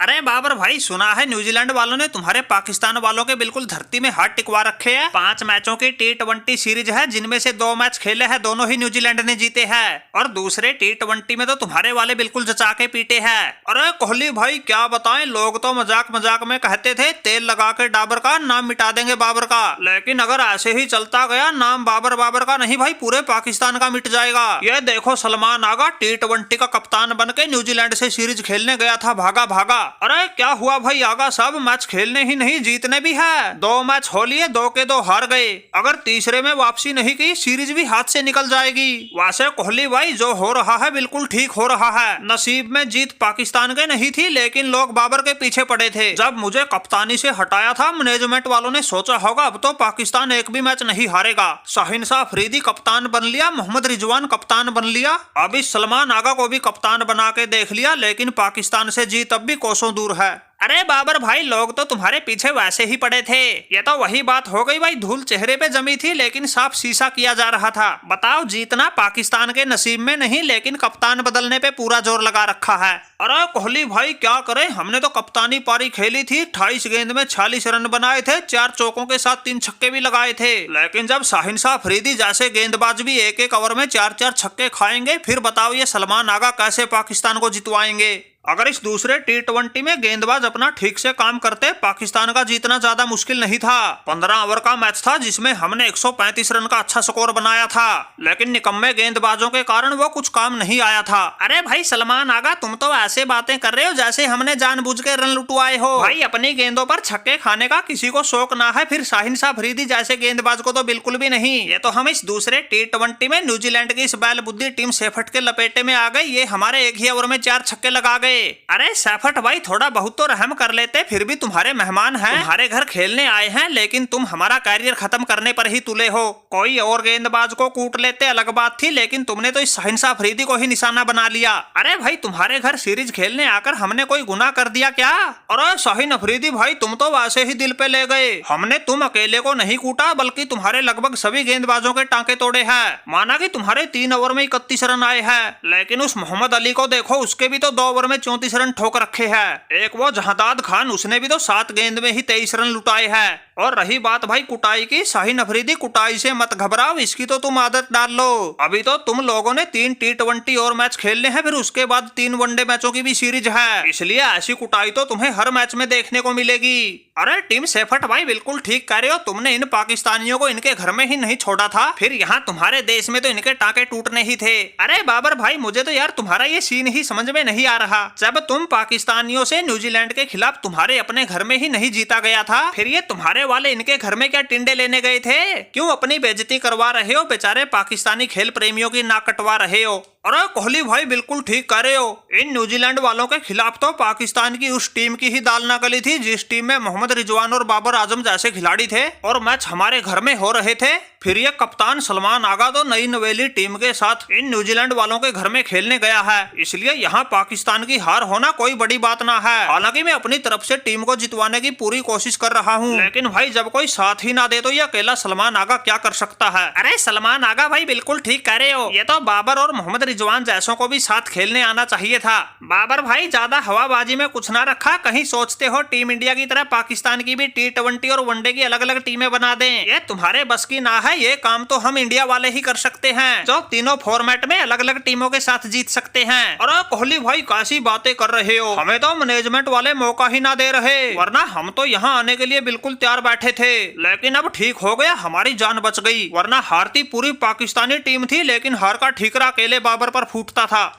अरे बाबर भाई, सुना है न्यूजीलैंड वालों ने तुम्हारे पाकिस्तान वालों के बिल्कुल धरती में हाथ टिकवा रखे हैं। 5 मैचों की T20 सीरीज है, जिनमें से 2 मैच खेले हैं, दोनों ही न्यूजीलैंड ने जीते हैं। और दूसरे T20 में तो तुम्हारे वाले बिल्कुल जचा के पीटे हैं। अरे कोहली भाई क्या बताएं, लोग तो मजाक मजाक में कहते थे तेल लगा के डाबर का नाम मिटा देंगे बाबर का, लेकिन अगर ऐसे ही चलता गया नाम बाबर बाबर का नहीं भाई, पूरे पाकिस्तान का मिट जाएगा। ये देखो सलमान आगा T20 का कप्तान बन के न्यूजीलैंड से सीरीज खेलने गया था, भागा भागा। अरे क्या हुआ भाई आगा साहब, मैच खेलने ही नहीं जीतने भी है। 2 मैच हो लिए, 2 के 2 हार गए। अगर तीसरे में वापसी नहीं की सीरीज भी हाथ से निकल जाएगी। वैसे कोहली भाई जो हो रहा है बिल्कुल ठीक हो रहा है। नसीब में जीत पाकिस्तान के नहीं थी, लेकिन लोग बाबर के पीछे पड़े थे। जब मुझे कप्तानी से हटाया था मैनेजमेंट वालों ने सोचा होगा अब तो पाकिस्तान एक भी मैच नहीं हारेगा। शाहीन शाह अफरीदी कप्तान बन लिया, मोहम्मद रिजवान कप्तान बन लिया, अभी सलमान आगा को भी कप्तान बना के देख लिया, लेकिन पाकिस्तान से जीत अब भी कोसों दूर है। अरे बाबर भाई, लोग तो तुम्हारे पीछे वैसे ही पड़े थे। ये तो वही बात हो गई भाई, धूल चेहरे पे जमी थी लेकिन साफ शीशा किया जा रहा था। बताओ, जीतना पाकिस्तान के नसीब में नहीं, लेकिन कप्तान बदलने पे पूरा जोर लगा रखा है। अरे कोहली भाई क्या करे, हमने तो कप्तानी पारी खेली थी, 28 गेंद में 46 रन बनाए थे, 4 चौकों के साथ 3 छक्के भी लगाए थे। लेकिन जब शाहीन शाह अफरीदी जैसे गेंदबाज भी एक एक ओवर में 4-4 छक्के खाएंगे, फिर बताओ ये सलमान आगा कैसे पाकिस्तान को जितवाएंगे। अगर इस दूसरे T20 में गेंदबाज अपना ठीक से काम करते, पाकिस्तान का जीतना ज्यादा मुश्किल नहीं था। 15 ओवर का मैच था जिसमें हमने 135 रन का अच्छा स्कोर बनाया था, लेकिन निकम्मे गेंदबाजों के कारण वो कुछ काम नहीं आया था। अरे भाई सलमान आगा, तुम तो ऐसे बातें कर रहे हो जैसे हमने जानबूझ के रन लुटवाए हो। भाई अपनी गेंदों पर छक्के खाने का किसी को शौक ना है, फिर शाहीन शाह अफरीदी जैसे गेंदबाज को तो बिल्कुल भी नहीं। ये तो हम इस दूसरे T20 में न्यूजीलैंड की इस बैल बुद्धि टीम सेफट के लपेटे में आ गए। ये हमारे एक ही ओवर में 4 छक्के लगा गए। अरे सैफट भाई, थोड़ा बहुत तो रहम कर लेते, फिर भी तुम्हारे मेहमान हैं, तुम्हारे घर खेलने आए हैं, लेकिन तुम हमारा कैरियर खत्म करने पर ही तुले हो। कोई और गेंदबाज को कूट लेते अलग बात थी, लेकिन तुमने तो इस शाहीन शाह अफरीदी को ही निशाना बना लिया। अरे भाई, तुम्हारे घर सीरीज खेलने आकर हमने कोई गुनाह कर दिया क्या? अरे शाहीन अफरीदी भाई, तुम तो वैसे ही दिल पे ले गए। हमने तुम अकेले को नहीं कूटा, बल्कि तुम्हारे लगभग सभी गेंदबाजों के टांके तोड़े हैं। माना कि तुम्हारे 3 ओवर में 31 रन आए हैं, लेकिन उस मोहम्मद अली को देखो, उसके भी तो 2 ओवर में 34 रन ठोक रखे हैं। एक वो जहादाद खान, उसने भी तो 7 गेंद में ही 23 रन लुटाए हैं। और रही बात भाई कुटाई की, शाहीन अफरीदी कुटाई से मत घबराओ, इसकी तो तुम आदत डाल लो। अभी तो तुम लोगों ने 3 T20 और मैच खेलने हैं, फिर उसके बाद 3 वनडे मैचों की भी सीरीज है, इसलिए ऐसी कुटाई तो तुम्हें हर मैच में देखने को मिलेगी। अरे टीम सेफट भाई बिल्कुल ठीक कह रहे हो, तुमने इन पाकिस्तानियों को इनके घर में ही नहीं छोड़ा था, फिर यहाँ तुम्हारे देश में तो इनके टाके टूटने ही थे। अरे बाबर भाई, मुझे तो यार तुम्हारा ये सीन ही समझ में नहीं आ रहा। जब तुम पाकिस्तानियों से न्यूजीलैंड के खिलाफ तुम्हारे अपने घर में ही नहीं जीता गया था, फिर ये तुम्हारे वाले इनके घर में क्या टिंडे लेने गए थे? क्यों अपनी बेइज्जती करवा रहे हो? बेचारे पाकिस्तानी खेल प्रेमियों की नाक कटवा रहे हो। अरे कोहली भाई बिल्कुल ठीक कह रहे हो, इन न्यूजीलैंड वालों के खिलाफ तो पाकिस्तान की उस टीम की ही दाल ना गली थी जिस टीम में मोहम्मद रिजवान और बाबर आजम जैसे खिलाड़ी थे, और मैच हमारे घर में हो रहे थे। फिर ये कप्तान सलमान आगा तो नई नवेली टीम के साथ इन न्यूजीलैंड वालों के घर में खेलने गया है, इसलिए यहाँ पाकिस्तान की हार होना कोई बड़ी बात ना है। हालांकि मैं अपनी तरफ से टीम को जितवाने की पूरी कोशिश कर रहा हूँ, लेकिन भाई जब कोई साथ ही ना दे तो ये अकेला सलमान आगा क्या कर सकता है? अरे सलमान आगा भाई बिल्कुल ठीक कह रहे हो, ये तो बाबर और मोहम्मद रिजवान जैसों को भी साथ खेलने आना चाहिए था। बाबर भाई ज्यादा हवाबाजी में कुछ ना रखा, कहीं सोचते हो टीम इंडिया की तरह पाकिस्तान की भी T20 और वनडे की अलग अलग टीमें बना दें? ये तुम्हारे बस की ना है, ये काम तो हम इंडिया वाले ही कर सकते हैं, जो तीनों फॉर्मेट में अलग अलग टीमों के साथ जीत सकते हैं। और कोहली भाई कैसी बातें कर रहे हो, हमें तो मैनेजमेंट वाले मौका ही ना दे रहे, वरना हम तो यहाँ आने के लिए बिल्कुल तैयार बैठे थे। लेकिन अब ठीक हो गया, हमारी जान बच गई, वरना हारती पूरी पाकिस्तानी टीम थी, लेकिन हार का ठीकरा अकेले बाबर पर फूटता था।